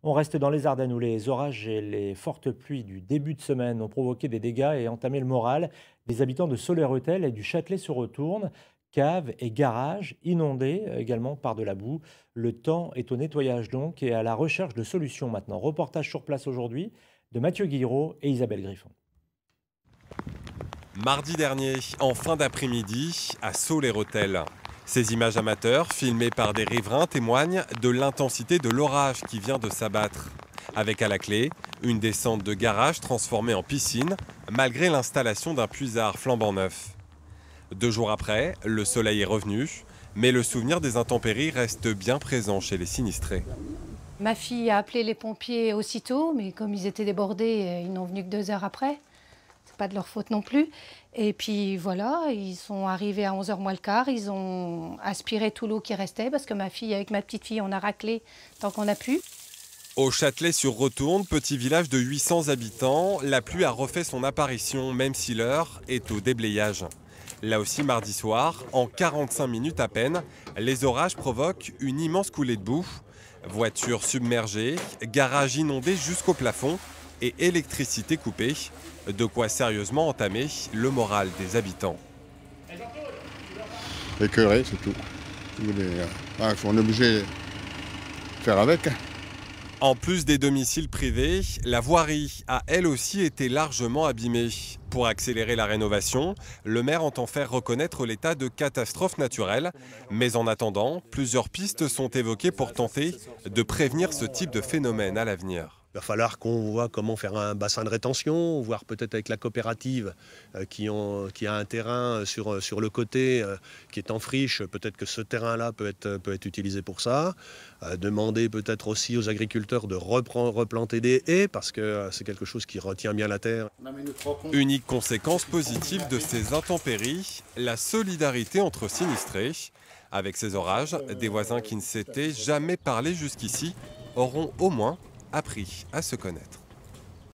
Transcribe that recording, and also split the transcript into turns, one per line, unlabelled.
On reste dans les Ardennes où les orages et les fortes pluies du début de semaine ont provoqué des dégâts et entamé le moral des habitants de Soler-Rethel et du Châtelet-sur-Retourne. Caves et garages inondés également par de la boue. Le temps est au nettoyage donc et à la recherche de solutions maintenant. Reportage sur place aujourd'hui de Mathieu Guiraud et Isabelle Griffon.
Mardi dernier, en fin d'après-midi, à Soler-Rethel. Ces images amateurs, filmées par des riverains, témoignent de l'intensité de l'orage qui vient de s'abattre. Avec à la clé, une descente de garage transformée en piscine, malgré l'installation d'un puisard flambant neuf. 2 jours après, le soleil est revenu, mais le souvenir des intempéries reste bien présent chez les sinistrés.
Ma fille a appelé les pompiers aussitôt, mais comme ils étaient débordés, ils n'ont venu que 2 heures après. C'est pas de leur faute non plus. Et puis voilà, ils sont arrivés à 11h moins le quart, ils ont aspiré tout l'eau qui restait, parce que ma fille, avec ma petite fille, on a raclé tant qu'on a pu.
Au Châtelet-sur-Retourne, petit village de 800 habitants, la pluie a refait son apparition, même si l'heure est au déblayage. Là aussi, mardi soir, en 45 minutes à peine, les orages provoquent une immense coulée de boue. Voitures submergées, garages inondés jusqu'au plafond et électricité coupée. De quoi sérieusement entamer le moral des habitants.
Écœuré, c'est tout. On est obligé de faire avec.
En plus des domiciles privés, la voirie a elle aussi été largement abîmée. Pour accélérer la rénovation, le maire entend faire reconnaître l'état de catastrophe naturelle. Mais en attendant, plusieurs pistes sont évoquées pour tenter de prévenir ce type de phénomène à l'avenir.
Il va falloir qu'on voit comment faire un bassin de rétention, voir peut-être avec la coopérative qui a un terrain sur le côté qui est en friche, peut-être que ce terrain-là peut être utilisé pour ça. Demander peut-être aussi aux agriculteurs de replanter des haies parce que c'est quelque chose qui retient bien la terre.
Unique conséquence positive de ces intempéries, la solidarité entre sinistrés. Avec ces orages, des voisins qui ne s'étaient jamais parlé jusqu'ici auront au moins appris à se connaître.